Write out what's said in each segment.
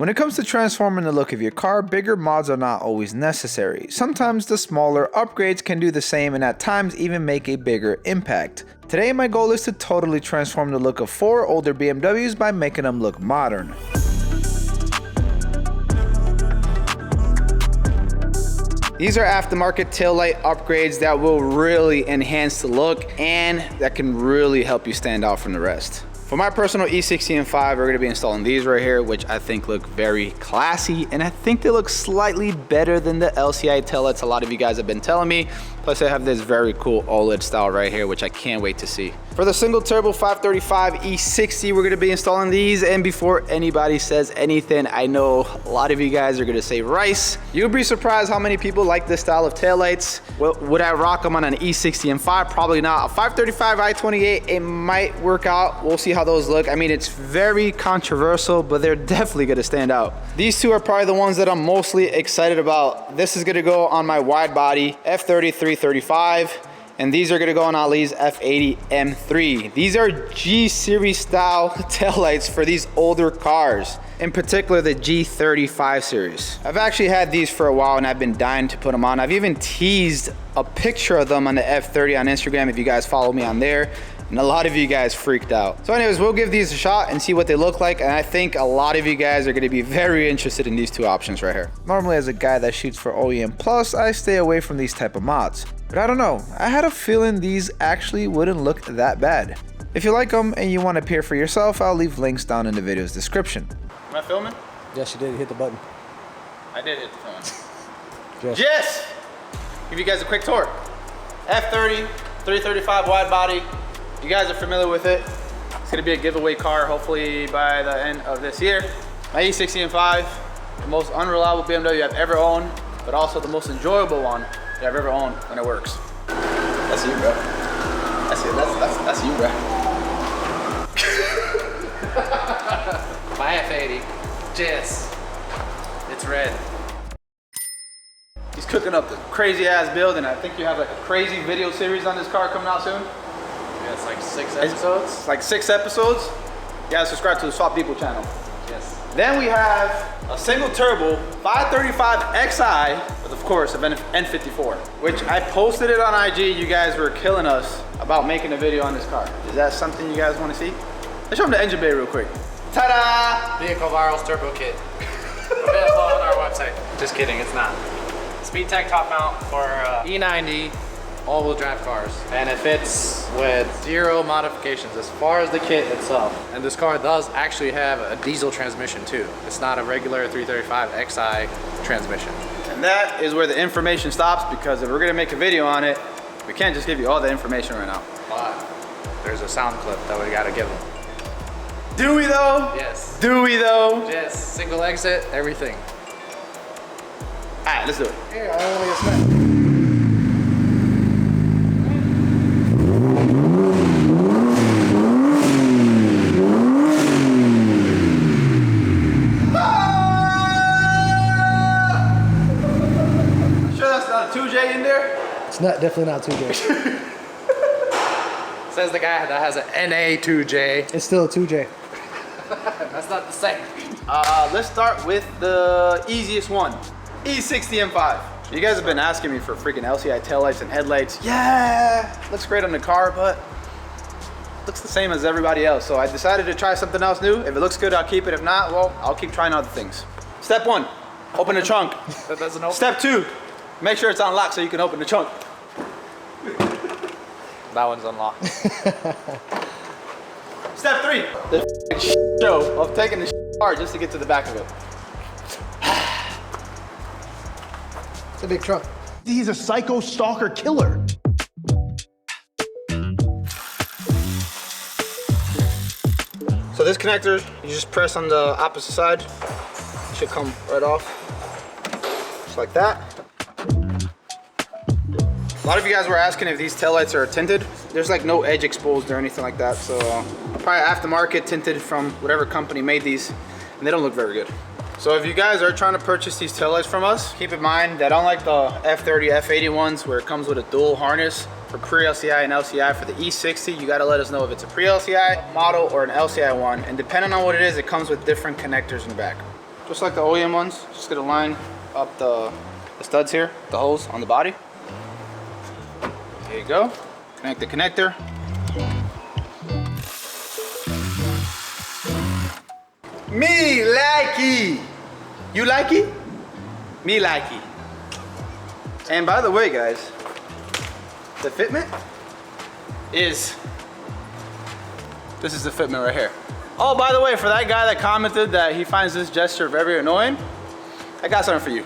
When it comes to transforming the look of your car, bigger mods are not always necessary. Sometimes the smaller upgrades can do the same and at times even make a bigger impact. Today my goal is to totally transform the look of 4 older BMWs by making them look modern. These are aftermarket taillight upgrades that will really enhance the look and that can really help you stand out from the rest. For my personal E60 M5, we're gonna be installing these right here, which I think look very classy, and I think they look slightly better than the LCI taillights a lot of you guys have been telling me. Plus I have this very cool OLED style right here, which I can't wait to see. For the single turbo 535 E60, we're gonna be installing these, and before anybody says anything, I know a lot of you guys are gonna say rice. You'll be surprised how many people like this style of taillights. Well, would I rock them on an E60 M5? Probably not. A 535 i28, it might work out. We'll see how those look. I mean, it's very controversial, but they're definitely gonna stand out. These two are probably the ones that I'm mostly excited about. This is gonna go on my wide body F30 335, and these are gonna go on Ali's F80 M3. These are G series style taillights for these older cars, in particular the G35 series. I've actually had these for a while and I've been dying to put them on. I've even teased a picture of them on the F30 on Instagram if you guys follow me on there. And a lot of you guys freaked out. So anyways, we'll give these a shot and see what they look like. And I think a lot of you guys are gonna be very interested in these two options right here. Normally as a guy that shoots for OEM Plus, I stay away from these type of mods. But I don't know, I had a feeling these actually wouldn't look that bad. If you like them and you want to peer for yourself, I'll leave links down in the video's description. Am I filming? Yes, you did. You hit the button. I did hit the phone. Yes! Give you guys a quick tour. F30, 335 wide body. You guys are familiar with it. It's gonna be a giveaway car hopefully by the end of this year. My E60 M5, the most unreliable BMW I've ever owned, but also the most enjoyable one that I've ever owned when it works. That's you, bro. That's it. That's you, bro. My F80, yes, it's red. He's cooking up the crazy ass build, and I think you have like a crazy video series on this car coming out soon. Yeah, it's like 6 episodes. It's like 6 episodes. You gotta subscribe to the Swap People channel. Yes. Then we have a single turbo 535 Xi with, of course, an N54, which I posted it on IG. You guys were killing us about making a video on this car. Is that something you guys want to see? Let's show them the engine bay real quick. Ta-da! Vehicle Virals Turbo Kit. Available on our website. Just kidding, it's not. Speed Tech top mount for E90 all-wheel drive cars. And it fits with 0 modifications as far as the kit itself. And this car does actually have a diesel transmission too. It's not a regular 335 Xi transmission. And that is where the information stops, because if we're gonna make a video on it, we can't just give you all the information right now. But there's a sound clip that we gotta give them. Do we though? Yes. Do we though? Yes, single exit, everything. All right, let's do it. Here, I don't want to get smacked. It's not, definitely not 2J. Says the guy that has an NA2J. It's still a 2J. That's not the same. Let's start with the easiest one. E60 M5. You guys have been asking me for freaking LCI taillights and headlights. Yeah, looks great on the car, but looks the same as everybody else. So I decided to try something else new. If it looks good, I'll keep it. If not, well, I'll keep trying other things. Step 1, open the trunk. That doesn't open. Step 2, make sure it's unlocked so you can open the trunk. That one's unlocked. Step 3, the show of taking the apart just to get to the back of it. It's a big truck. He's a psycho stalker killer. So this connector, you just press on the opposite side. It should come right off, just like that. A lot of you guys were asking if these taillights are tinted. There's like no edge exposed or anything like that. So probably aftermarket tinted from whatever company made these, and they don't look very good. So if you guys are trying to purchase these taillights from us, keep in mind that unlike the F30, F80 ones where it comes with a dual harness for pre-LCI and LCI, for the E60, you gotta let us know if it's a pre-LCI model or an LCI one. And depending on what it is, it comes with different connectors in the back. just like the OEM ones. Just gonna line up the studs here, the holes on the body. There you go. Connect the connector. Me likey. You likey? Me likey. And by the way, guys, the fitment is, this is the fitment right here. Oh, by the way, for that guy that commented that he finds this gesture very annoying, I got something for you.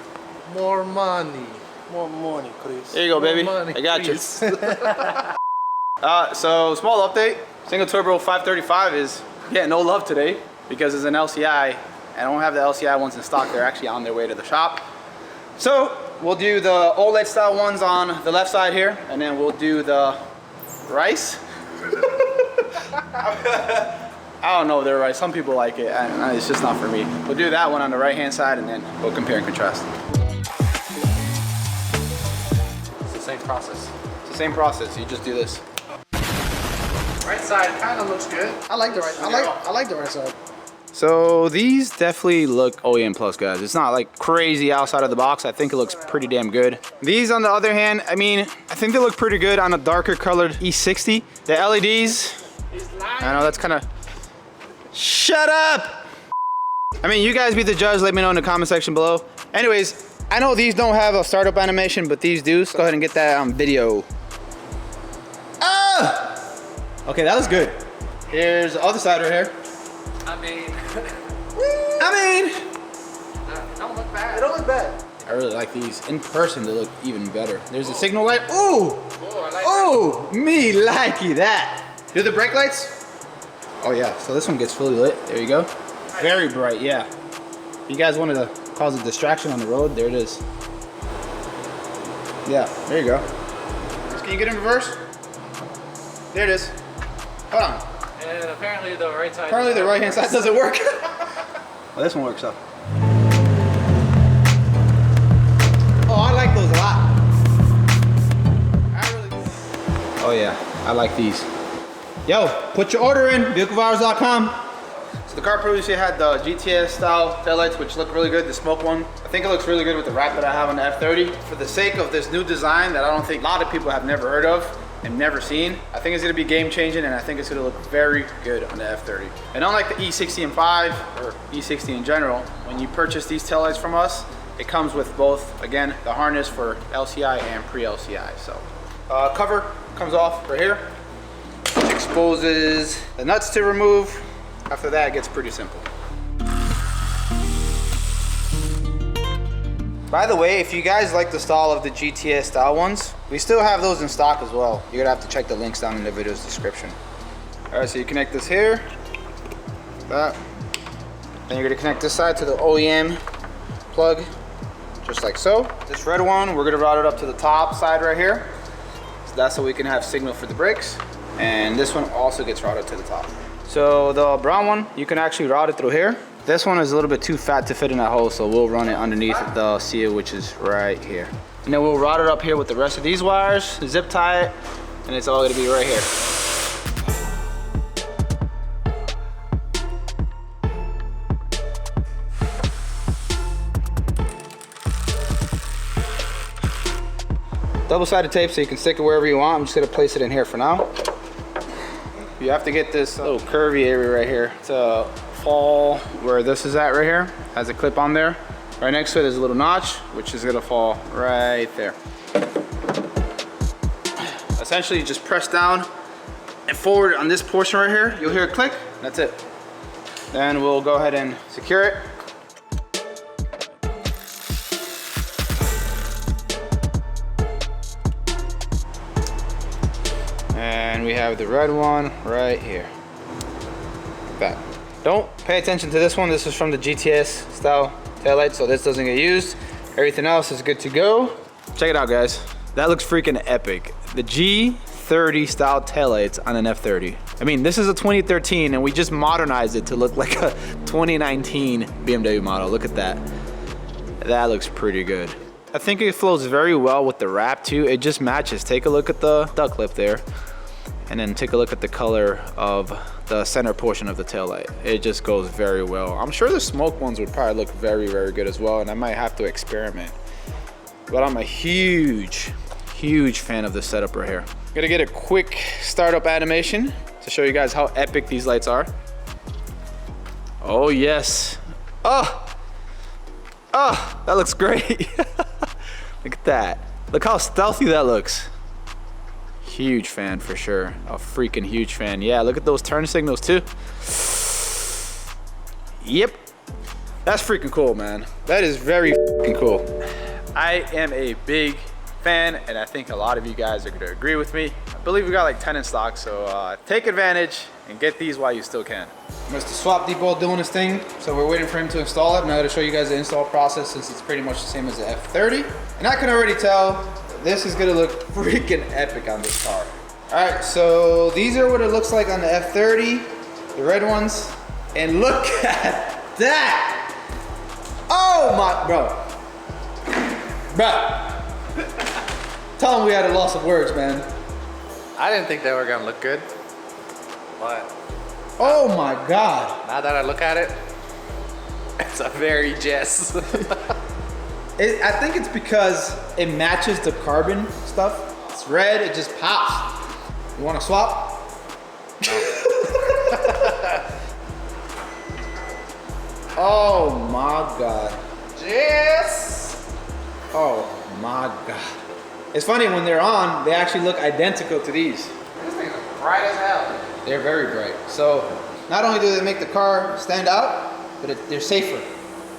More money. More money, Chris. There you go, baby. Money, I got please. you. So, small update. Single turbo 535 is getting no love today because it's an LCI. I don't have the LCI ones in stock. They're actually on their way to the shop. So, we'll do the OLED style ones on the left side here, and then we'll do the rice. I don't know if they're right. Some people like it. It's just not for me. We'll do that one on the right hand side, and then we'll compare and contrast. It's the same process. It's the same process. You just do this. Right side kind of looks good. I like the right. I like the right side. So these definitely look OEM plus, guys. It's not like crazy outside of the box. I think it looks pretty damn good. These, on the other hand, I mean, I think they look pretty good on a darker colored E60. The LEDs, I know that's kind of, shut up. I mean, you guys be the judge. Let me know in the comment section below. Anyways, I know these don't have a startup animation, but these do. So go ahead and get that on video. Ah! Okay, that was good. Here's the other side right here. I mean, It don't look bad. I really like these. In person, they look even better. There's a signal light. Ooh! I like Oh, me likey that. Do the brake lights? Oh yeah, so this one gets fully lit. There you go. Very bright, yeah. If you guys wanted to cause a distraction on the road, there it is. Yeah, there you go. Can you get in reverse? There it is. Hold on. And apparently the right side. Apparently the right hand side doesn't work. Well, this one works though. Oh, I like those a lot. Oh yeah, I like these. Yo, put your order in, vehiclevirus.com. So the car previously had the GTS style taillights, which look really good, the smoke one. I think it looks really good with the wrap that I have on the F30. For the sake of this new design that I don't think a lot of people have never heard of and never seen, I think it's gonna be game changing, and I think it's gonna look very good on the F30. And unlike the E60 M5 or E60 in general, when you purchase these taillights from us, it comes with both, again, the harness for LCI and pre-LCI. So cover comes off right here, which exposes the nuts to remove. After that, it gets pretty simple. By the way, if you guys like the style of the GTS style ones, we still have those in stock as well. You're gonna have to check the links down in the video's description. All right, so you connect this here, that. Then you're gonna connect this side to the OEM plug, just like so. This red one, we're gonna route it up to the top side right here. So that's so we can have signal for the brakes. And this one also gets routed to the top. So the brown one, you can actually route it through here. This one is a little bit too fat to fit in that hole, so we'll run it underneath the seal, which is right here. And then we'll route it up here with the rest of these wires, zip tie it, and it's all gonna be right here. Double-sided tape so you can stick it wherever you want. I'm just gonna place it in here for now. You have to get this little curvy area right here to fall where this is at right here. Has a clip on there. Right next to it is a little notch, which is gonna fall right there. Essentially, you just press down and forward on this portion right here. You'll hear a click, that's it. Then we'll go ahead and secure it. And we have the red one right here. That. Don't pay attention to this one. This is from the GTS style taillight, so this doesn't get used. Everything else is good to go. Check it out, guys. That looks freaking epic. The G30 style taillights on an F30. I mean, this is a 2013 and we just modernized it to look like a 2019 BMW model. Look at that. That looks pretty good. I think it flows very well with the wrap too. It just matches. Take a look at the duck lip there. And then take a look at the color of the center portion of the taillight. It just goes very well. I'm sure the smoke ones would probably look very, very good as well, and I might have to experiment. But I'm a huge fan of this setup right here. Gonna get a quick startup animation to show you guys how epic these lights are. Oh yes. Oh, that looks great. Look at that. Look how stealthy that looks. Huge fan for sure. A freaking huge fan. Yeah, look at those turn signals too. Yep. That's freaking cool, man. That is very freaking cool. I am a big fan, and I think a lot of you guys are gonna agree with me. I believe we got like 10 in stock, so take advantage and get these while you still can. Mr. Swap Depot doing his thing, so we're waiting for him to install it. I'm gonna show you guys the install process since it's pretty much the same as the F30. And I can already tell this is gonna look freaking epic on this car. All right, so these are what it looks like on the F30, the red ones. And look at that! Oh my, bro. Tell them we had a loss of words, man. I didn't think they were gonna look good, but oh my God. now that I look at it, it's a very Jess. I think it's because it matches the carbon stuff. It's red, it just pops. You wanna swap? Oh my God. Jess! Oh my God. It's funny, when they're on, they actually look identical to these. This thing's bright as hell. They're very bright. So not only do they make the car stand out, but they're safer.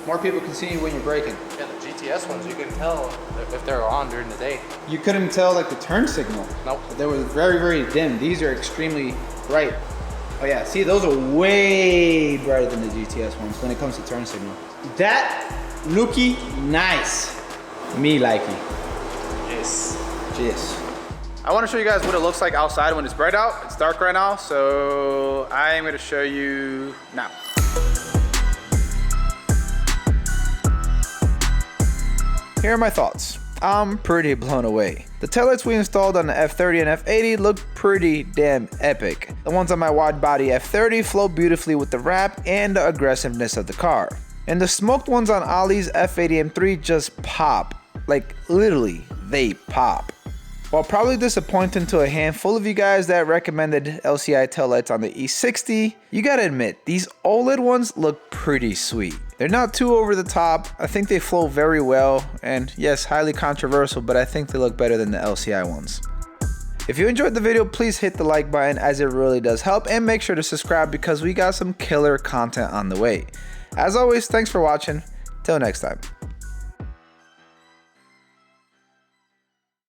More people can see you when you're braking. Yeah, the GTS ones, you can tell if they're on during the day. You couldn't tell like the turn signal. Nope. They were very, very dim. These are extremely bright. Oh yeah, see, those are way brighter than the GTS ones when it comes to turn signal. That looky nice. Me likey. Yes. Yes. I want to show you guys what it looks like outside when it's bright out. It's dark right now, so I'm going to show you now. Here are my thoughts. I'm pretty blown away. The taillights we installed on the F30 and F80 look pretty damn epic. The ones on my wide body F30 flow beautifully with the wrap and the aggressiveness of the car. And the smoked ones on Ollie's F80 M3 just pop. Like literally, they pop. While probably disappointing to a handful of you guys that recommended LCI taillights on the E60, you gotta admit, these OLED ones look pretty sweet. They're not too over the top. I think they flow very well, and yes, highly controversial, but I think they look better than the LCI ones. If you enjoyed the video, please hit the like button as it really does help, and make sure to subscribe because we got some killer content on the way. As always, thanks for watching. Till next time.